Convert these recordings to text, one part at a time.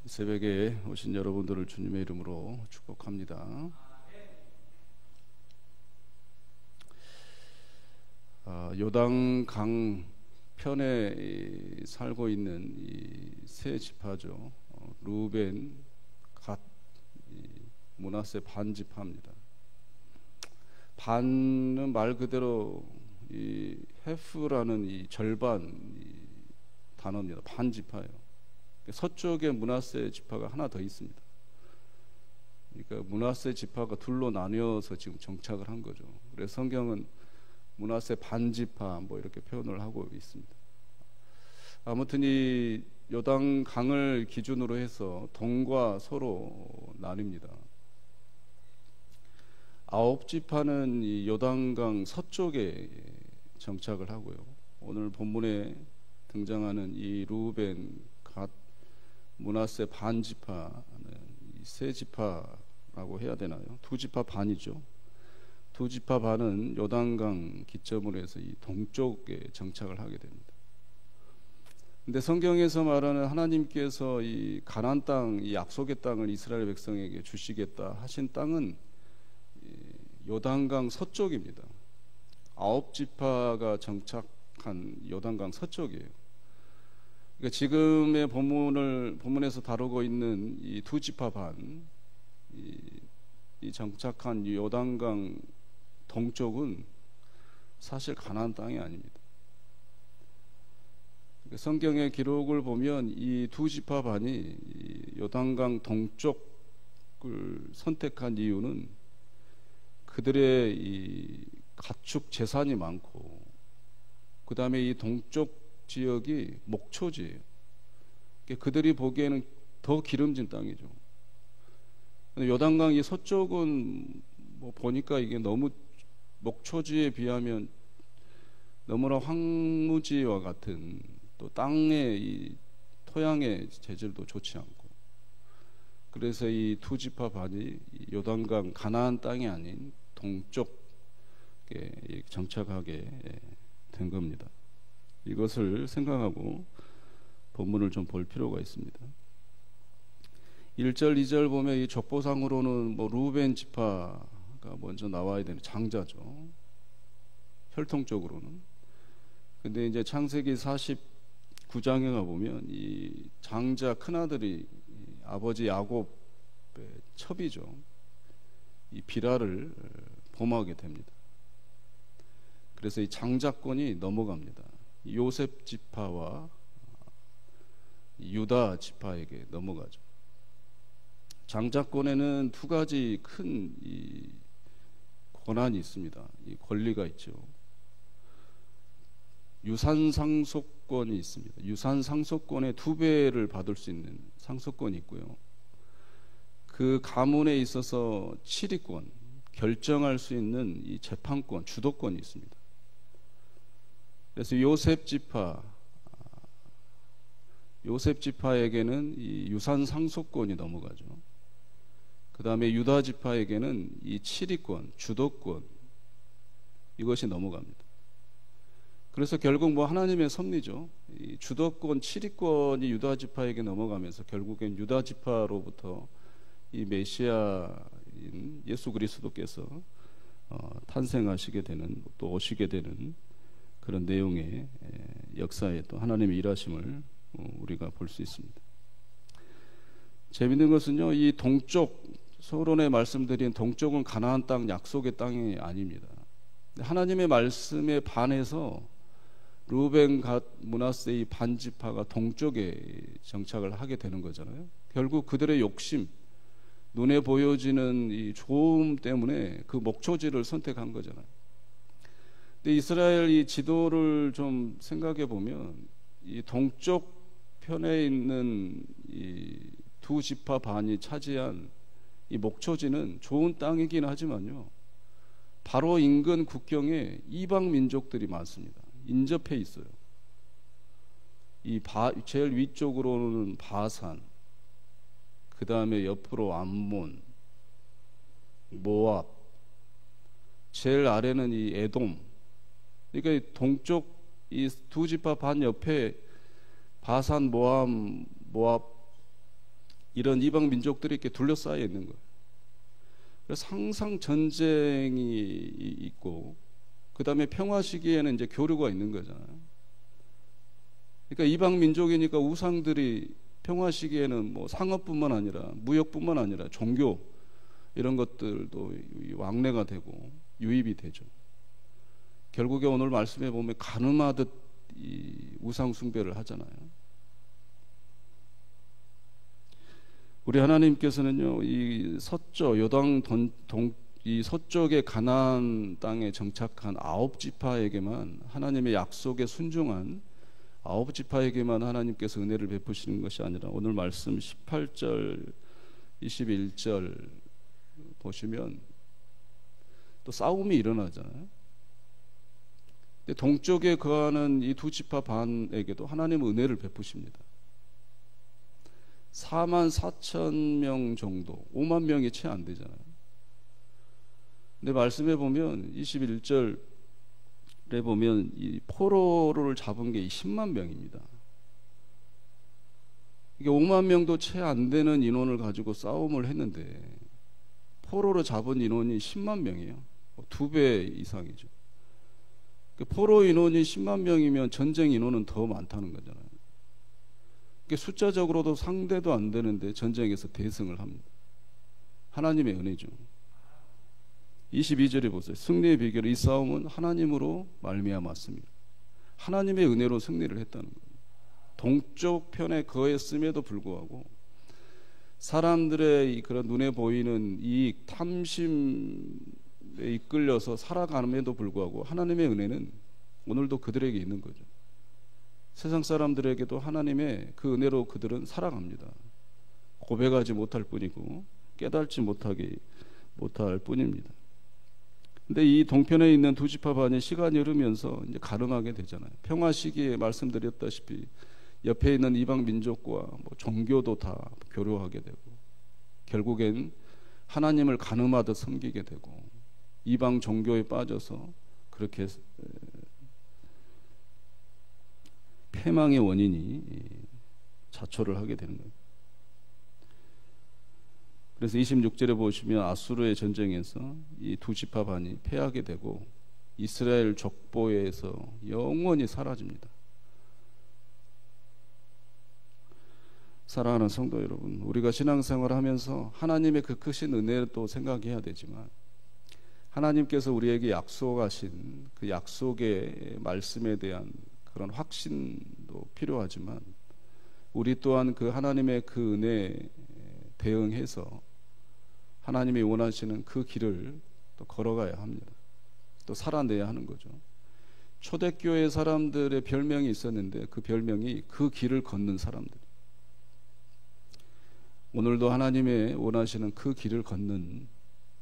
새벽에 오신 여러분들을 주님의 이름으로 축복합니다. 요단강 편에 살고 있는 이 세 지파죠. 루벤, 갓, 므낫세 반 지파입니다. 반은 말 그대로 이 헤프라는 이 절반 이 단어입니다. 반 지파예요. 서쪽에 므낫세 지파가 하나 더 있습니다. 그러니까 므낫세 지파가 둘로 나뉘어서 지금 정착을 한 거죠. 그래서 성경은 므낫세 반 지파 뭐 이렇게 표현을 하고 있습니다. 아무튼 이 요단 강을 기준으로 해서 동과 서로 나뉩니다. 9지파는 이 요단강 서쪽에 정착을 하고요. 오늘 본문에 등장하는 이 루벤, 갓, 므낫세 반 지파는 이 세 지파라고 해야 되나요? 두 지파 반이죠. 두 지파 반은 요단강 기점으로 해서 이 동쪽에 정착을 하게 됩니다. 근데 성경에서 말하는 하나님께서 이 가나안 땅, 이 약속의 땅을 이스라엘 백성에게 주시겠다 하신 땅은 요단강 서쪽입니다. 9지파가 정착한 요단강 서쪽이에요. 그러니까 지금의 본문에서 다루고 있는 이 두 지파 반, 이 정착한 이 요단강 동쪽은 사실 가나안 땅이 아닙니다. 그러니까 성경의 기록을 보면 이 두 지파 반이 이 요단강 동쪽을 선택한 이유는 그들의 이 가축 재산이 많고, 그 다음에 이 동쪽 지역이 목초지예요. 그러니까 그들이 보기에는 더 기름진 땅이죠. 요단강 이 서쪽은 뭐 보니까 이게 너무 목초지에 비하면 너무나 황무지와 같은, 또 땅의 이 토양의 재질도 좋지 않고, 그래서 이 두 지파 반이 요단강 가나안 땅이 아닌 동쪽에 정착하게 된 겁니다. 이것을 생각하고 본문을 좀 볼 필요가 있습니다. 1절, 2절 보면 이 족보상으로는 뭐 루벤 지파가 먼저 나와야 되는 장자죠. 혈통적으로는. 근데 이제 창세기 49장에 가보면 이 장자 큰아들이 아버지 야곱의 첩이죠. 이 비라를 범하게 됩니다. 그래서 이 장자권이 넘어갑니다. 요셉 지파와 유다 지파에게 넘어가죠. 장자권에는 두 가지 큰 이 권한이 있습니다. 이 권리가 있죠. 유산 상속권이 있습니다. 유산 상속권의 2배를 받을 수 있는 상속권이 있고요. 그 가문에 있어서 치리권, 결정할 수 있는 이 재판권, 주도권이 있습니다. 그래서 요셉 지파에게는 이 유산 상속권이 넘어가죠. 그 다음에 유다 지파에게는 이 치리권, 주도권, 이것이 넘어갑니다. 그래서 결국 뭐 하나님의 섭리죠. 이 주도권, 치리권이 유다 지파에게 넘어가면서 결국엔 유다 지파로부터 이 메시아인 예수 그리스도께서 탄생하시게 되는, 또 오시게 되는 그런 내용의 역사에 또 하나님의 일하심을 우리가 볼 수 있습니다. 재밌는 것은요, 이 동쪽, 서론에 말씀드린 동쪽은 가나안 땅, 약속의 땅이 아닙니다. 하나님의 말씀에 반해서 루벤, 갓, 므낫세 이 반지파가 동쪽에 정착을 하게 되는 거잖아요. 결국 그들의 욕심, 눈에 보여지는 이 좋음 때문에 그 목초지를 선택한 거잖아요. 근데 이스라엘 이 지도를 좀 생각해 보면 이 동쪽 편에 있는 이 두 지파 반이 차지한 이 목초지는 좋은 땅이긴 하지만요, 바로 인근 국경에 이방 민족들이 많습니다. 인접해 있어요. 제일 위쪽으로는 바산, 그 다음에 옆으로 암몬, 모압, 제일 아래는 이 에돔. 그러니까 동쪽 이 두 지파 반 옆에 바산, 모압, 이런 이방 민족들이 이렇게 둘러싸여 있는 거예요. 그래서 항상 전쟁이 있고, 그 다음에 평화 시기에는 이제 교류가 있는 거잖아요. 그러니까 이방 민족이니까 우상들이 평화 시기에는 뭐 상업뿐만 아니라 무역뿐만 아니라 종교 이런 것들도 왕래가 되고 유입이 되죠. 결국에 오늘 말씀에 보면 가늠하듯 이 우상 숭배를 하잖아요. 우리 하나님께서는요, 이 서쪽 요단 이 서쪽의 가나안 땅에 정착한 9지파에게만, 하나님의 약속에 순종한 9지파에게만 하나님께서 은혜를 베푸시는 것이 아니라, 오늘 말씀 18절 21절 보시면 또 싸움이 일어나잖아요. 근데 동쪽에 거하는 이 2지파 반에게도 하나님은 은혜를 베푸십니다. 44,000명 정도, 5만 명이 채 안 되잖아요. 근데 말씀해 보면 21절에 보면 이 포로를 잡은 게 10만 명입니다. 이게 5만 명도 채 안 되는 인원을 가지고 싸움을 했는데 포로로 잡은 인원이 10만 명이에요. 2배 이상이죠. 포로 인원이 10만 명이면 전쟁 인원은 더 많다는 거잖아요. 숫자적으로도 상대도 안 되는데 전쟁에서 대승을 합니다. 하나님의 은혜죠. 22절에 보세요. 승리의 비결, 이 싸움은 하나님으로 말미암았습니다. 하나님의 은혜로 승리를 했다는 거예요. 동쪽 편에 거했음에도 불구하고 사람들의 그런 눈에 보이는 이익, 탐심에 이끌려서 살아감에도 불구하고 하나님의 은혜는 오늘도 그들에게 있는 거죠. 세상 사람들에게도 하나님의 그 은혜로 그들은 살아갑니다. 고백하지 못할 뿐이고 깨닫지 못할 뿐입니다. 근데 이 동편에 있는 2지파 반이 시간이 흐르면서 이제 가름하게 되잖아요. 평화 시기에 말씀드렸다시피 옆에 있는 이방 민족과 뭐 종교도 다 교류하게 되고 결국엔 하나님을 가늠하듯 섬기게 되고 이방 종교에 빠져서 그렇게 패망의 원인이 자초를 하게 되는 거예요. 그래서 26절에 보시면 아수르의 전쟁에서 이 2지파 반이 패하게 되고 이스라엘 족보에서 영원히 사라집니다. 사랑하는 성도 여러분, 우리가 신앙생활을 하면서 하나님의 그 크신 은혜도 생각해야 되지만 하나님께서 우리에게 약속하신 그 약속의 말씀에 대한 그런 확신도 필요하지만 우리 또한 그 하나님의 그 은혜에 대응해서 하나님이 원하시는 그 길을 또 걸어가야 합니다. 또 살아내야 하는 거죠. 초대교회 사람들의 별명이 있었는데 그 별명이 그 길을 걷는 사람들. 오늘도 하나님의 원하시는 그 길을 걷는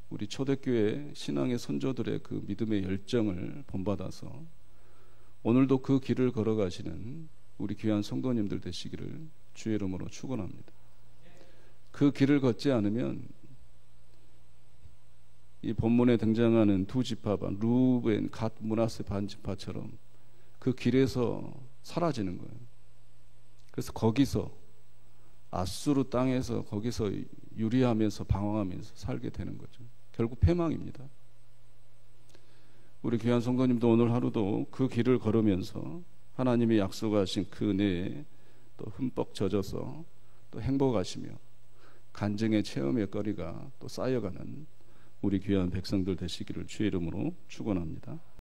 우리 초대교회 신앙의 선조들의 그 믿음의 열정을 본받아서 오늘도 그 길을 걸어가시는 우리 귀한 성도님들 되시기를 주의 이름으로 축원합니다. 그 길을 걷지 않으면 이 본문에 등장하는 2지파 반, 루벤, 갓, 므낫세 반지파처럼 그 길에서 사라지는 거예요. 그래서 거기서 아수르 땅에서 거기서 유리하면서 방황하면서 살게 되는 거죠. 결국 패망입니다. 우리 귀한 성도님도 오늘 하루도 그 길을 걸으면서 하나님이 약속하신 그 은혜에 또 흠뻑 젖어서 또 행복하시며 간증의 체험의 거리가 또 쌓여가는 우리 귀한 백성들 되시기를 주의 이름으로 축원합니다.